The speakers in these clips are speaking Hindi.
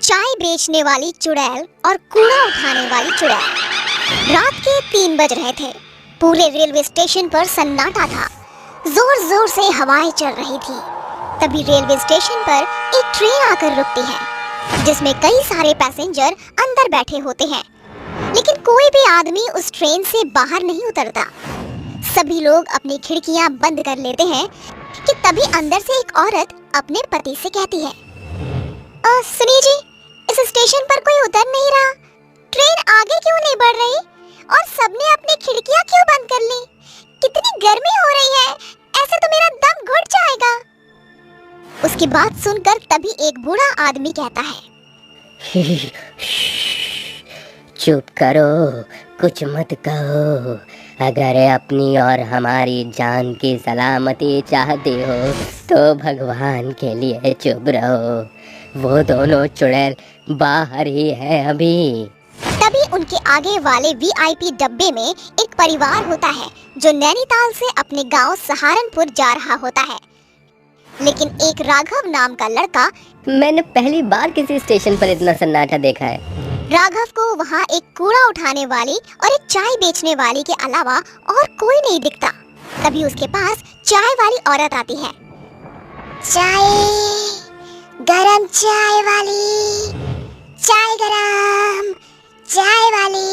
चाय बेचने वाली चुड़ैल और कूड़ा उठाने वाली चुड़ैल। रात के 3 बज रहे थे। पूरे रेलवे स्टेशन पर सन्नाटा था। जोर जोर से हवाएं चल रही थी। तभी रेलवे स्टेशन पर एक ट्रेन आकर रुकती है, जिसमें कई सारे पैसेंजर अंदर बैठे होते हैं, लेकिन कोई भी आदमी उस ट्रेन से बाहर नहीं उतरता। सभी लोग अपनी खिड़कियां बंद कर लेते हैं कि तभी अंदर से एक औरत अपने पति से कहती है, सुनिए जी, इस स्टेशन पर कोई उतर नहीं रहा। ट्रेन आगे क्यों नहीं बढ़ रही और सबने अपनी खिड़कियां क्यों बंद कर ली? कितनी गर्मी हो रही है, ऐसे तो मेरा दम घुट जाएगा। उसकी बात सुनकर तभी एक बूढ़ा आदमी कहता है, चुप करो, कुछ मत कहो। अगर अपनी और हमारी जान की सलामती चाहती हो तो भगवान के लिए चुप रहो। वो दोनों चुड़ैल बाहर ही है अभी। तभी उनके आगे वाले वीआईपी डब्बे में एक परिवार होता है जो नैनीताल से अपने गांव सहारनपुर जा रहा होता है। लेकिन एक राघव नाम का लड़का, मैंने पहली बार किसी स्टेशन पर इतना सन्नाटा देखा है। राघव को वहाँ एक कूड़ा उठाने वाली और एक चाय बेचने वाली के अलावा और कोई नहीं दिखता। तभी उसके पास चाय वाली औरत आती है। चाय, गरम चाय वाली, चाय गरम, चाय वाली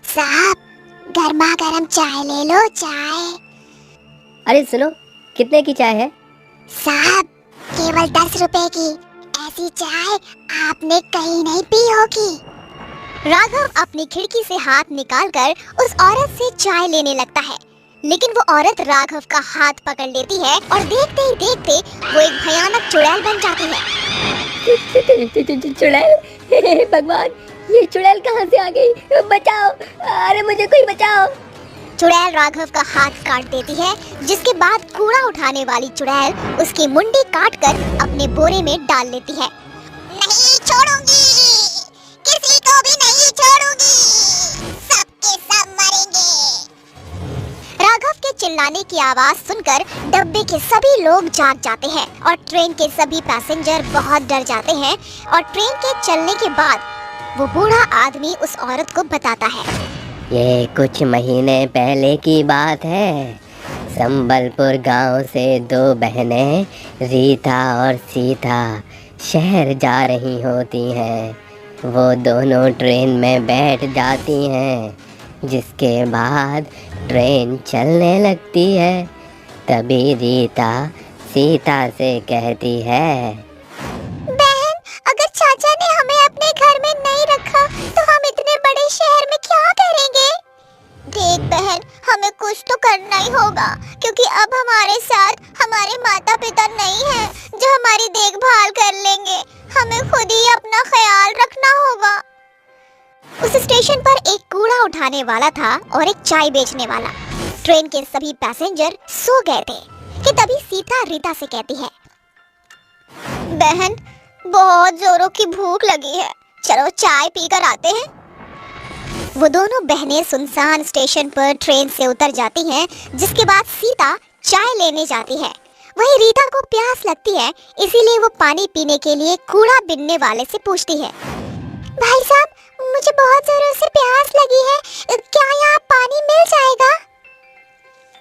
साहब, गर्मा गरम चाय ले लो, चाय। अरे सुनो, कितने की चाय है? साहब, केवल 10 रुपए की। ऐसी चाय आपने कहीं नहीं पी होगी। राघव अपनी खिड़की से हाथ निकालकर उस औरत से चाय लेने लगता है, लेकिन वो औरत राघव का हाथ पकड़ लेती है और देखते ही देखते वो एक भयानक चुड़ैल बन जाती है। चुड़ैल? भगवान, ये चुड़ैल कहाँ से आ गई? बचाओ, अरे मुझे कोई बचाओ। चुड़ैल राघव का हाथ काट देती है, जिसके बाद कूड़ा उठाने वाली चुड़ैल उसकी मुंडी काटकर अपने बोरे में डाल लेती है। नहीं छोड़ूंगी, किसी को भी नहीं छोड़ूंगी, सबके सब मरेंगे। राघव के चिल्लाने की आवाज सुनकर डब्बे के सभी लोग जाग जाते हैं और ट्रेन के सभी पैसेंजर बहुत डर जाते हैं। और ट्रेन के चलने के बाद वो बूढ़ा आदमी उस औरत को बताता है, ये कुछ महीने पहले की बात है। संबलपुर गांव से 2 बहनें रीता और सीता शहर जा रही होती हैं। वो दोनों ट्रेन में बैठ जाती हैं, जिसके बाद ट्रेन चलने लगती है। तभी रीता सीता से कहती है, बहन, अगर चाचा ने हमें अपने घर में नहीं रखा तो हम इतने बड़े शहर में क्या करेंगे? देख बहन, हमें कुछ तो करना ही होगा, क्योंकि अब हमारे साथ हमारे माता पिता नहीं हैं जो हमारी देखभाल कर लेंगे। हमें खुद ही अपना ख्याल रखना होगा। उस स्टेशन पर एक कूड़ा उठाने वाला था और एक चाय बेचने वाला। ट्रेन के सभी पैसेंजर सो गए थे कि तभी सीता रीता से कहती है, बहन, बहुत जोरों की भूख लगी है, चलो चाय पीकर आते हैं। वो दोनों बहनें सुनसान स्टेशन पर ट्रेन से उतर जाती हैं, जिसके बाद सीता चाय लेने जाती है। वहीं रीता को प्यास लगती है, इसीलिए वो पानी पीने के लिए कूड़ा बिनने वाले से पूछती है, भाई साहब, मुझे बहुत जोरों से प्यास लगी है, क्या यहाँ पानी मिल जाएगा?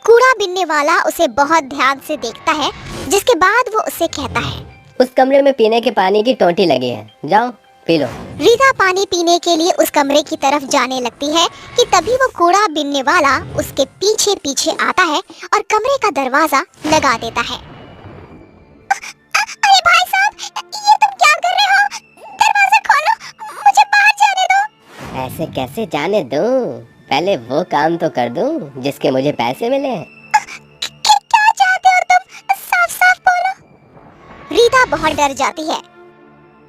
कूड़ा बिनने वाला उसे बहुत ध्यान से देखता है, जिसके बाद वो उसे कहता है, उस कमरे में पीने के पानी की टोंटी लगी है, जाओ पी लो। रीता पानी पीने के लिए उस कमरे की तरफ जाने लगती है कि तभी वो कूड़ा बिनने वाला उसके पीछे पीछे आता है और कमरे का दरवाजा लगा देता है। अरे भाई साहब, ये तुम क्या कर रहे हो? दरवाजा खोलो, मुझे बाहर जाने दो। ऐसे कैसे जाने दूं? पहले वो काम तो कर दूं जिसके मुझे पैसे मिले। क्या चाहते हो तुम? साफ साफ बोलो। रीता बहुत डर जाती है।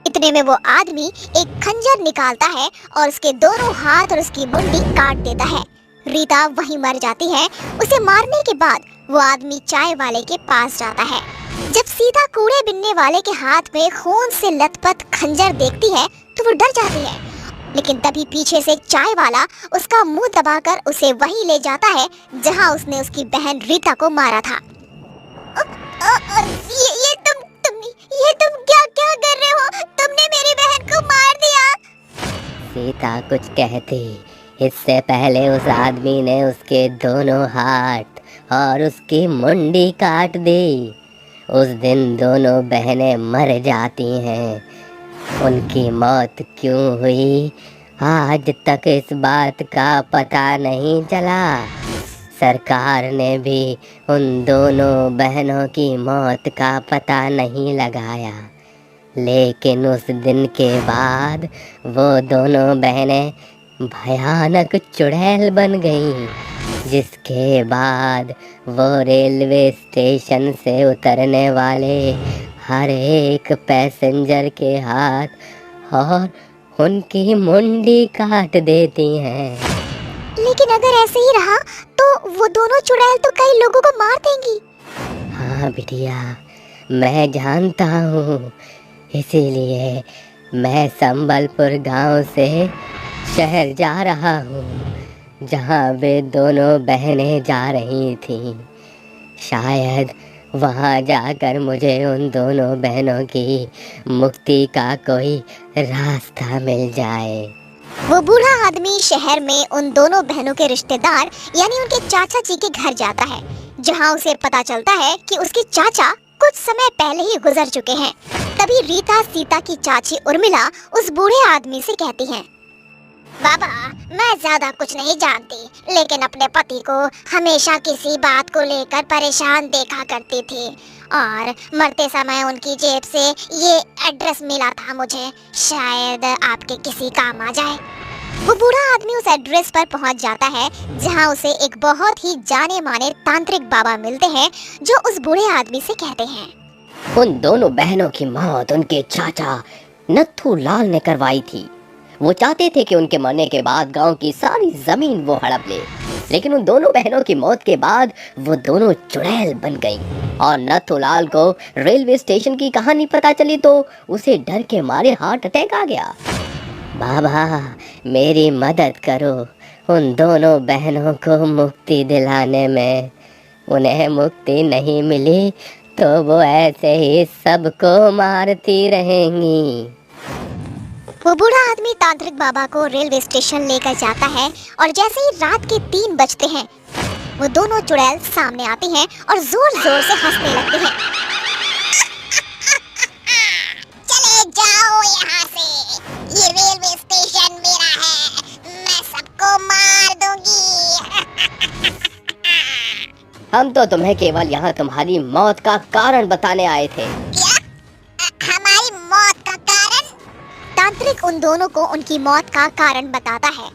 इतने में वो आदमी एक खंजर निकालता है और उसके दोनों हाथ और उसकी मुंडी काट देता है। रीता वहीं मर जाती है। उसे मारने के बाद वो आदमी चाय वाले के पास जाता है। जब सीता कूड़े बिनने वाले के हाथ में खून से लथपथ खंजर देखती है तो वो डर जाती है, लेकिन तभी पीछे से चाय वाला उसका मुंह दबाकर उसे वहीं ले जाता है जहां उसने उसकी बहन रीता को मारा था। ये तुम क्या कर रहे हो? तुमने मेरी बहन को सीता कुछ कहती, इससे पहले उस आदमी ने उसके दोनों हाथ और उसकी मुंडी काट दी। उस दिन दोनों बहनें मर जाती हैं। उनकी मौत क्यों हुई, आज तक इस बात का पता नहीं चला। सरकार ने भी उन दोनों बहनों की मौत का पता नहीं लगाया, लेकिन उस दिन के बाद वो दोनों बहनें भयानक चुड़ैल बन गईं, जिसके बाद वो रेलवे स्टेशन से उतरने वाले हर एक पैसेंजर के हाथ और उनकी मुंडी काट देती हैं। लेकिन अगर ऐसे ही रहा तो वो दोनों चुड़ैल तो कई लोगों को मार देंगी। हाँ बिटिया, मैं जानता हूँ, इसीलिए मैं संबलपुर गांव से शहर जा रहा हूँ, जहाँ वे दोनों बहनें जा रही थीं। शायद वहाँ जाकर मुझे उन दोनों बहनों की मुक्ति का कोई रास्ता मिल जाए। वो बूढ़ा आदमी शहर में उन दोनों बहनों के रिश्तेदार यानी उनके चाचा जी के घर जाता है, जहाँ उसे पता चलता है कि उसके चाचा कुछ समय पहले ही गुजर चुके हैं। तभी रीता सीता की चाची उर्मिला उस बूढ़े आदमी से कहती हैं, बाबा, मैं ज्यादा कुछ नहीं जानती, लेकिन अपने पति को हमेशा किसी बात को लेकर परेशान देखा करती थी और मरते समय उनकी जेब से ये एड्रेस मिला था मुझे, शायद आपके किसी काम आ जाए। वो बूढ़ा आदमी उस एड्रेस पर पहुंच जाता है, जहां उसे एक बहुत ही जाने माने तांत्रिक बाबा मिलते हैं, जो उस बूढ़े आदमी से कहते हैं, उन दोनों बहनों की मौत उनके चाचा नत्थू लाल ने करवाई थी। वो चाहते थे कि उनके मरने के बाद गांव की सारी जमीन वो हड़प ले, लेकिन उन दोनों बहनों की मौत के बाद वो दोनों चुड़ैल बन गईं और नथुलाल को रेलवे स्टेशन की कहानी पता चली तो उसे डर के मारे हार्ट अटैक आ गया। बाबा, मेरी मदद करो उन दोनों बहनों को मुक्ति दिलाने में। उन्हें मुक्ति नहीं मिली तो वो ऐसे ही सबको मारती रहेंगी। वो बूढ़ा आदमी तांत्रिक बाबा को रेलवे स्टेशन लेकर जाता है और जैसे ही रात के 3 बजते हैं, वो दोनों चुड़ैल सामने आती हैं और जोर जोर से हंसने लगती हैं। चले जाओ यहाँ से, ये रेलवे स्टेशन मेरा है, मैं सबको मार दूंगी। हम तो तुम्हें केवल यहाँ तुम्हारी मौत का कारण बताने आए थे। क्या? हमारी मौत का कारण? तांत्रिक उन दोनों को उनकी मौत का कारण बताता है,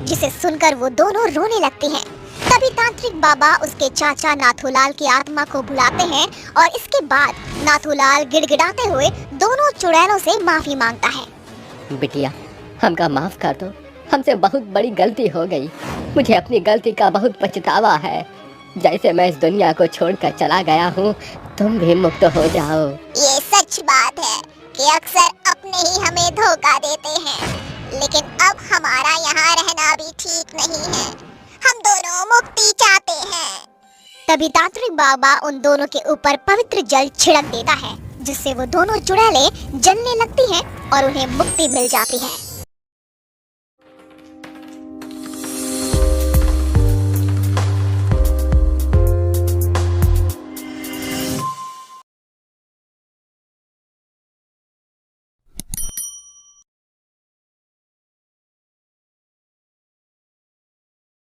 जिसे सुनकर वो दोनों रोने लगती हैं। तभी तांत्रिक बाबा उसके चाचा नाथूलाल की आत्मा को बुलाते हैं और इसके बाद नाथूलाल गिड़गिड़ाते हुए दोनों चुड़ैलों से माफी मांगता है। बिटिया, हमका माफ कर दो, हमसे बहुत बड़ी गलती हो गई। मुझे अपनी गलती का बहुत पछतावा है। जैसे मैं इस दुनिया को छोड़कर चला गया हूँ, तुम भी मुक्त हो जाओ। ये सच बात है कि अक्सर अपने ही हमें धोखा देते हैं, लेकिन अब हमारा यहाँ रहना भी ठीक नहीं है। हम दोनों मुक्ति चाहते हैं। तभी तांत्रिक बाबा उन दोनों के ऊपर पवित्र जल छिड़क देता है, जिससे वो दोनों चुड़ैलें जलने लगती हैं और उन्हें मुक्ति मिल जाती है।